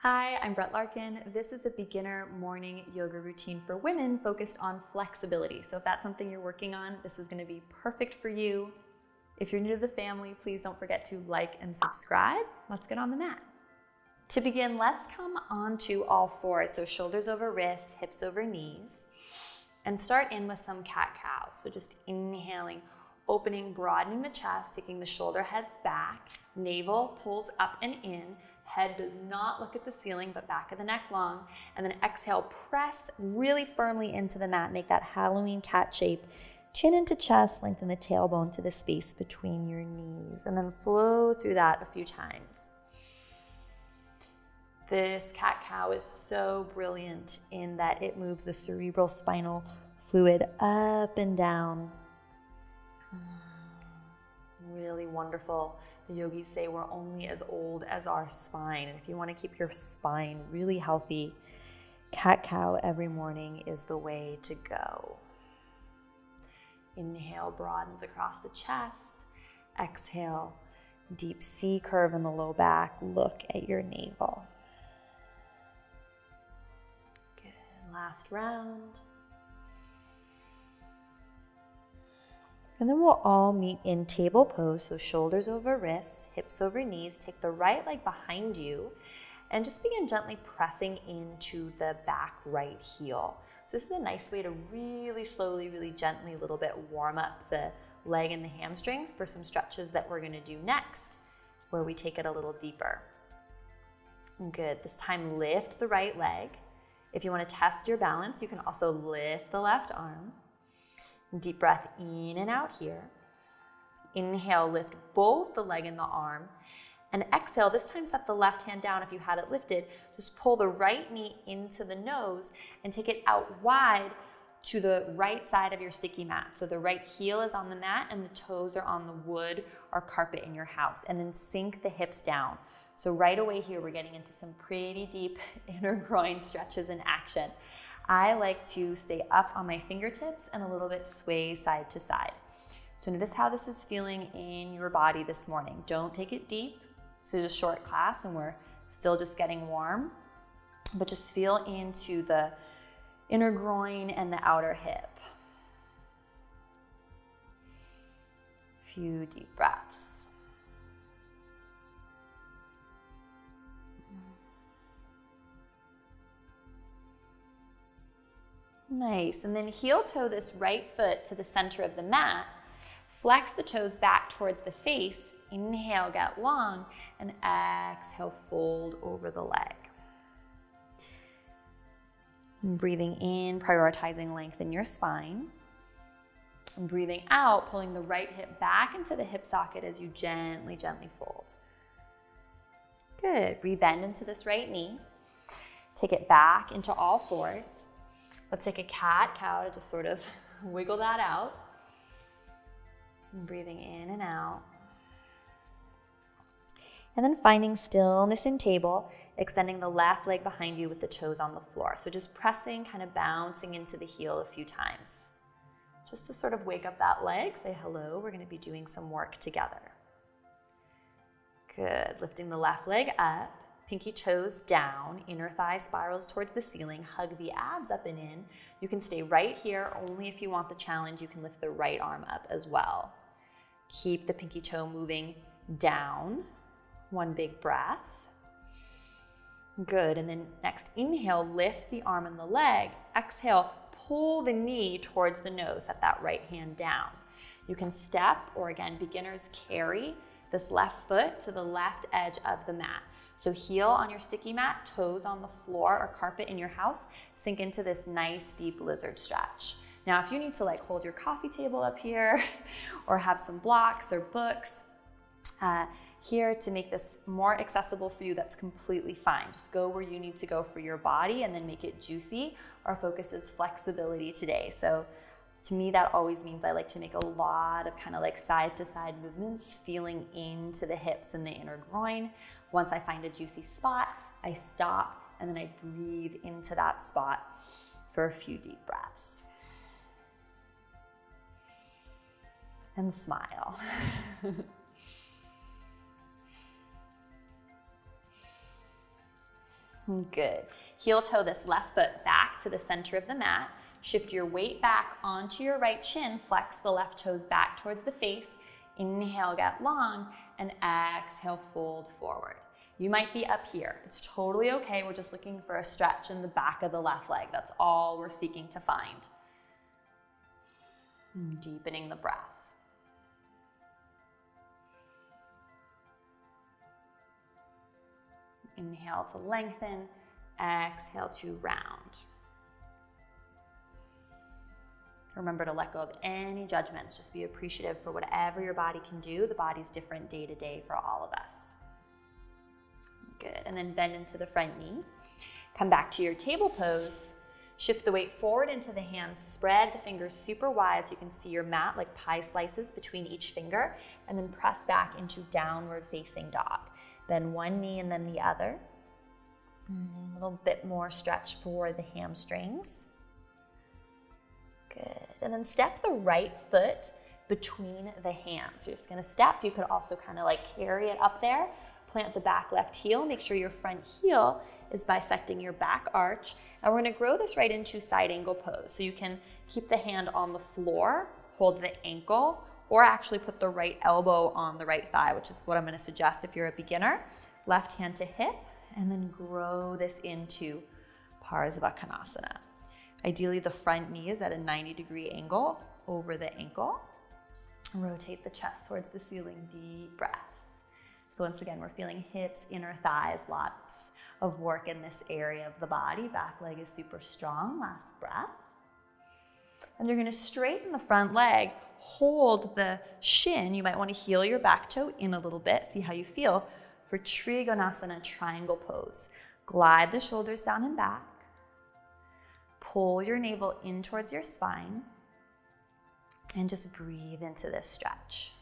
Hi, I'm Brett Larkin. This is a beginner morning yoga routine for women focused on flexibility. So if that's something you're working on, this is going to be perfect for you. If you're new to the family, please don't forget to like and subscribe. Let's get on the mat. To begin, let's come onto all fours. So shoulders over wrists, hips over knees, and start in with some cat-cow. So just inhaling, opening, broadening the chest, taking the shoulder heads back, navel pulls up and in, head does not look at the ceiling, but back of the neck long, and then exhale, press really firmly into the mat, make that Halloween cat shape, chin into chest, lengthen the tailbone to the space between your knees, and then flow through that a few times. This cat-cow is so brilliant in that it moves the cerebrospinal fluid up and down. Really wonderful. The yogis say we're only as old as our spine. And if you want to keep your spine really healthy, cat-cow every morning is the way to go. Inhale, broadens across the chest. Exhale, deep C curve in the low back. Look at your navel. Good. Last round. And then we'll all meet in table pose, so shoulders over wrists, hips over knees. Take the right leg behind you and just begin gently pressing into the back right heel. So this is a nice way to really slowly, really gently, a little bit warm up the leg and the hamstrings for some stretches that we're gonna do next, where we take it a little deeper. Good, this time lift the right leg. If you wanna test your balance, you can also lift the left arm. Deep breath in and out here. Inhale, lift both the leg and the arm. And exhale, this time set the left hand down if you had it lifted. Just pull the right knee into the nose and take it out wide to the right side of your sticky mat. So the right heel is on the mat and the toes are on the wood or carpet in your house. And then sink the hips down. So right away here, we're getting into some pretty deep inner groin stretches in action. I like to stay up on my fingertips and a little bit sway side to side. So notice how this is feeling in your body this morning. Don't take it deep. So just short class and we're still just getting warm, but just feel into the inner groin and the outer hip. Few deep breaths. Nice, and then heel toe this right foot to the center of the mat. Flex the toes back towards the face. Inhale, get long, and exhale, fold over the leg. And breathing in, prioritizing length in your spine. And breathing out, pulling the right hip back into the hip socket as you gently, gently fold. Good, rebend into this right knee. Take it back into all fours. Let's take a cat-cow to just sort of wiggle that out. And breathing in and out. And then finding stillness in table, extending the left leg behind you with the toes on the floor. So just pressing, kind of bouncing into the heel a few times. Just to sort of wake up that leg, say hello. We're going to be doing some work together. Good, lifting the left leg up. Pinky toes down, inner thigh spirals towards the ceiling, hug the abs up and in. You can stay right here, only if you want the challenge, you can lift the right arm up as well. Keep the pinky toe moving down. One big breath. Good, and then next inhale, lift the arm and the leg. Exhale, pull the knee towards the nose, set that right hand down. You can step, or again, beginners carry this left foot to the left edge of the mat. So heel on your sticky mat, toes on the floor or carpet in your house, sink into this nice deep lizard stretch. Now, if you need to like hold your coffee table up here or have some blocks or books here to make this more accessible for you, that's completely fine. Just go where you need to go for your body and then make it juicy. Our focus is flexibility today. So to me, that always means I like to make a lot of kind of like side to side movements, feeling into the hips and the inner groin. Once I find a juicy spot, I stop and then I breathe into that spot for a few deep breaths. And smile. Good. Heel toe this left foot back to the center of the mat. Shift your weight back onto your right shin. Flex the left toes back towards the face. Inhale, get long, and exhale, fold forward. You might be up here. It's totally okay. We're just looking for a stretch in the back of the left leg. That's all we're seeking to find. Deepening the breath. Inhale to lengthen, exhale to round. Remember to let go of any judgments. Just be appreciative for whatever your body can do. The body's different day to day for all of us. Good, and then bend into the front knee. Come back to your table pose. Shift the weight forward into the hands. Spread the fingers super wide so you can see your mat like pie slices between each finger. And then press back into downward facing dog. Then one knee and then the other. A little bit more stretch for the hamstrings. Good. And then step the right foot between the hands. So you're just going to step. You could also kind of like carry it up there. Plant the back left heel. Make sure your front heel is bisecting your back arch. And we're going to grow this right into side angle pose. So you can keep the hand on the floor, hold the ankle, or actually put the right elbow on the right thigh, which is what I'm going to suggest if you're a beginner. Left hand to hip, and then grow this into Parsvakonasana. Ideally, the front knee is at a 90-degree angle over the ankle. Rotate the chest towards the ceiling, deep breaths. So once again, we're feeling hips, inner thighs, lots of work in this area of the body. Back leg is super strong. Last breath. And you're going to straighten the front leg, hold the shin. You might want to heel your back toe in a little bit. See how you feel for Trikonasana, triangle pose. Glide the shoulders down and back. Pull your navel in towards your spine. And just breathe into this stretch.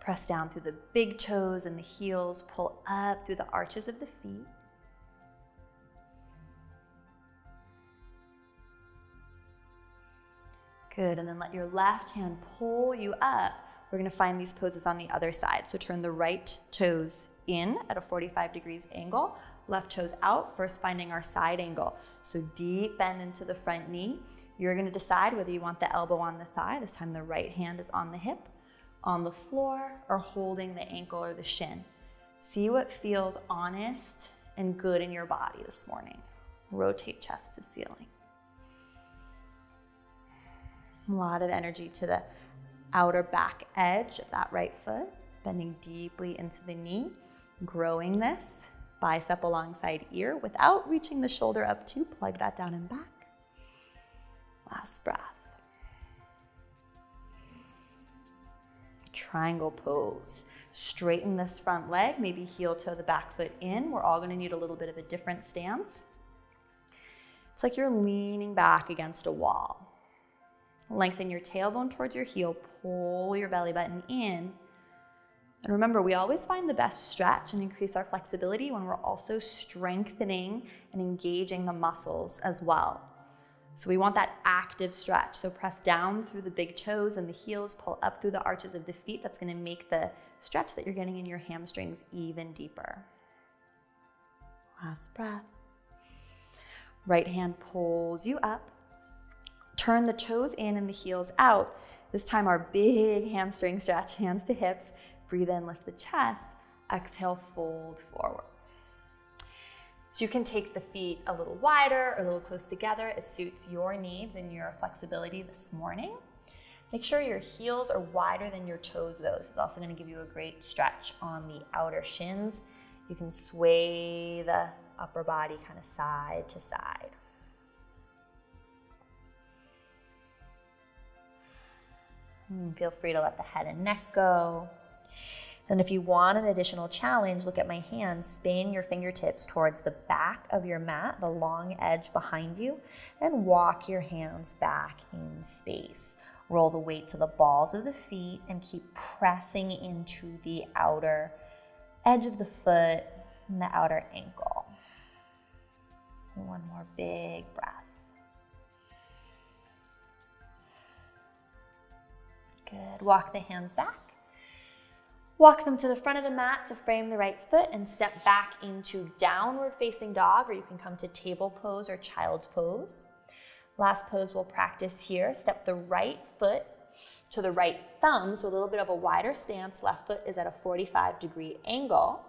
Press down through the big toes and the heels. Pull up through the arches of the feet. Good, and then let your left hand pull you up. We're gonna find these poses on the other side. So turn the right toes in at a 45 degrees angle, left toes out, first finding our side angle. So deep bend into the front knee. You're gonna decide whether you want the elbow on the thigh. This time the right hand is on the hip, on the floor, or holding the ankle or the shin. See what feels honest and good in your body this morning. Rotate chest to ceiling. A lot of energy to the outer back edge of that right foot, bending deeply into the knee, growing this bicep alongside ear without reaching the shoulder up to plug that down and back. Last breath. Triangle pose. Straighten this front leg, maybe heel toe the back foot in. We're all going to need a little bit of a different stance. It's like you're leaning back against a wall. Lengthen your tailbone towards your heel, pull your belly button in. And remember, we always find the best stretch and increase our flexibility when we're also strengthening and engaging the muscles as well. So we want that active stretch. So press down through the big toes and the heels, pull up through the arches of the feet. That's going to make the stretch that you're getting in your hamstrings even deeper. Last breath. Right hand pulls you up. Turn the toes in and the heels out. This time our big hamstring stretch, hands to hips. Breathe in, lift the chest. Exhale, fold forward. So you can take the feet a little wider or a little close together. It suits your needs and your flexibility this morning. Make sure your heels are wider than your toes though. This is also going to give you a great stretch on the outer shins. You can sway the upper body kind of side to side. Feel free to let the head and neck go. Then if you want an additional challenge, look at my hands. Spin your fingertips towards the back of your mat, the long edge behind you, and walk your hands back in space. Roll the weight to the balls of the feet and keep pressing into the outer edge of the foot and the outer ankle. One more big breath. Good. Walk the hands back. Walk them to the front of the mat to frame the right foot and step back into downward facing dog, or you can come to table pose or child's pose. Last pose we'll practice here. Step the right foot to the right thumb, so a little bit of a wider stance. Left foot is at a 45-degree angle.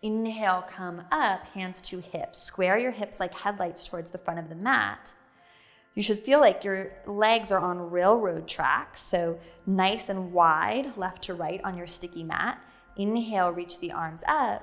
Inhale, come up, hands to hips. Square your hips like headlights towards the front of the mat. You should feel like your legs are on railroad tracks, so nice and wide, left to right on your sticky mat. Inhale, reach the arms up.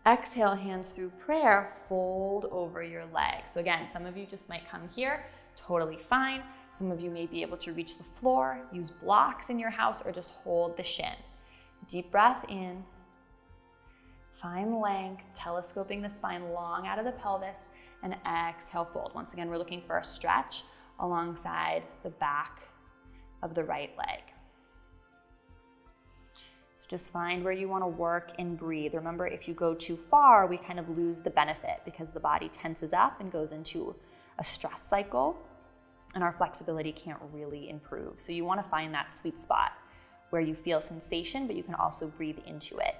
Exhale, hands through prayer, fold over your legs. So again, some of you just might come here, totally fine. Some of you may be able to reach the floor, use blocks in your house, or just hold the shin. Deep breath in. Find length, telescoping the spine long out of the pelvis, and exhale, fold. Once again, we're looking for a stretch alongside the back of the right leg. So just find where you want to work and breathe. Remember, if you go too far, we kind of lose the benefit because the body tenses up and goes into a stress cycle, and our flexibility can't really improve. So you want to find that sweet spot where you feel sensation, but you can also breathe into it.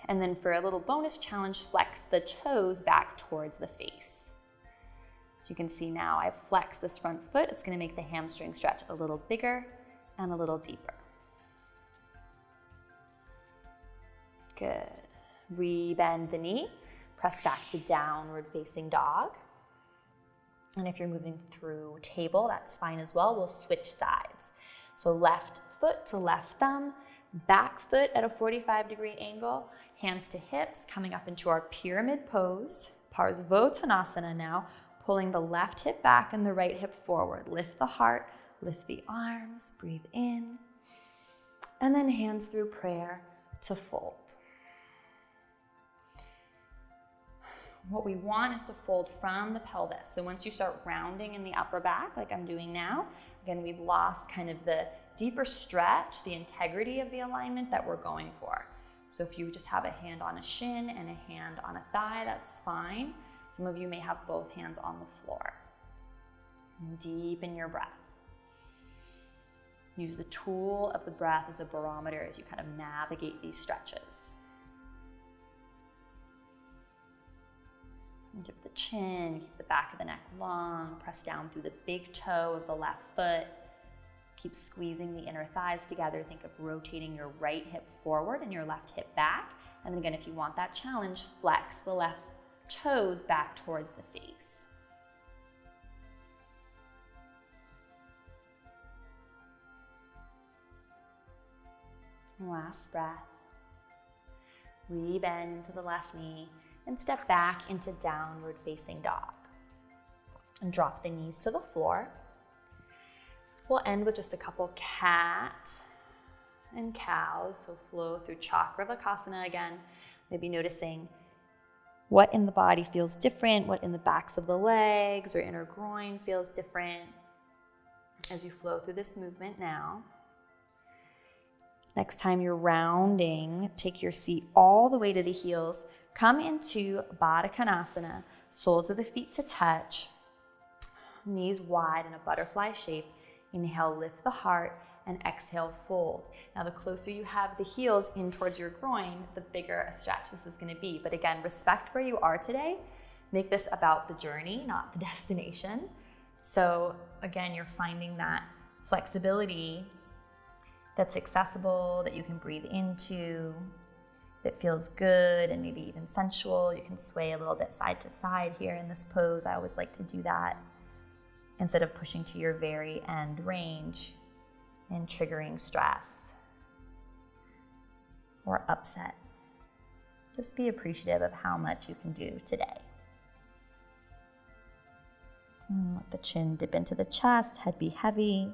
And then for a little bonus challenge, flex the toes back towards the face. So you can see now I've flexed this front foot. It's gonna make the hamstring stretch a little bigger and a little deeper. Good. Rebend the knee, press back to downward facing dog. And if you're moving through table, that's fine as well. We'll switch sides. So left foot to left thumb, back foot at a 45-degree angle, hands to hips, coming up into our pyramid pose. Parsvakonasana now, pulling the left hip back and the right hip forward. Lift the heart, lift the arms, breathe in, and then hands through prayer to fold. What we want is to fold from the pelvis. So once you start rounding in the upper back, like I'm doing now, again, we've lost kind of the deeper stretch, the integrity of the alignment that we're going for. So if you just have a hand on a shin and a hand on a thigh, that's fine. Some of you may have both hands on the floor. And deepen your breath. Use the tool of the breath as a barometer as you kind of navigate these stretches. And dip the chin, keep the back of the neck long, press down through the big toe of the left foot. Keep squeezing the inner thighs together. Think of rotating your right hip forward and your left hip back. And then again, if you want that challenge, flex the left toes back towards the face. Last breath. Rebend into the left knee and step back into downward facing dog. And drop the knees to the floor. We'll end with just a couple cat and cows. So flow through Chakravarkasana again. Maybe noticing what in the body feels different, what in the backs of the legs or inner groin feels different as you flow through this movement now. Next time you're rounding, take your seat all the way to the heels. Come into Baddha Konasana, soles of the feet to touch, knees wide in a butterfly shape. Inhale, lift the heart, and exhale, fold. Now, the closer you have the heels in towards your groin, the bigger a stretch this is gonna be. But again, respect where you are today. Make this about the journey, not the destination. So again, you're finding that flexibility that's accessible, that you can breathe into, that feels good and maybe even sensual. You can sway a little bit side to side here in this pose. I always like to do that instead of pushing to your very end range and triggering stress or upset. Just be appreciative of how much you can do today. Let the chin dip into the chest, head be heavy.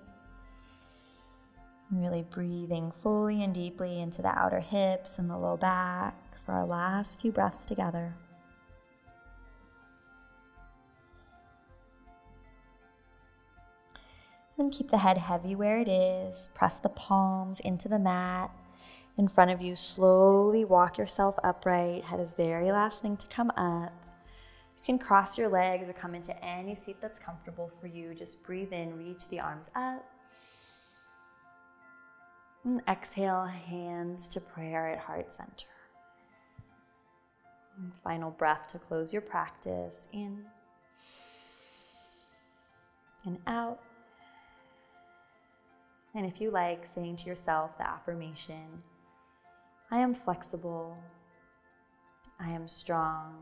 Really breathing fully and deeply into the outer hips and the low back for our last few breaths together. Then keep the head heavy where it is. Press the palms into the mat. In front of you, slowly walk yourself upright. Head is very last thing to come up. You can cross your legs or come into any seat that's comfortable for you. Just breathe in, reach the arms up. And exhale, hands to prayer at heart center. And final breath to close your practice. In and out. And if you like, saying to yourself the affirmation, I am flexible, I am strong,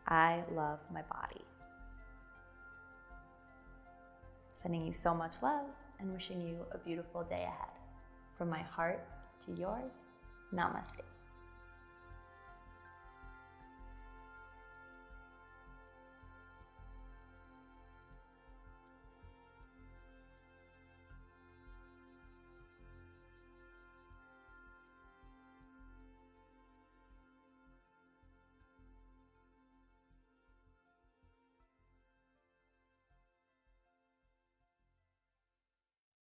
I love my body. Sending you so much love and wishing you a beautiful day ahead. From my heart to yours, namaste.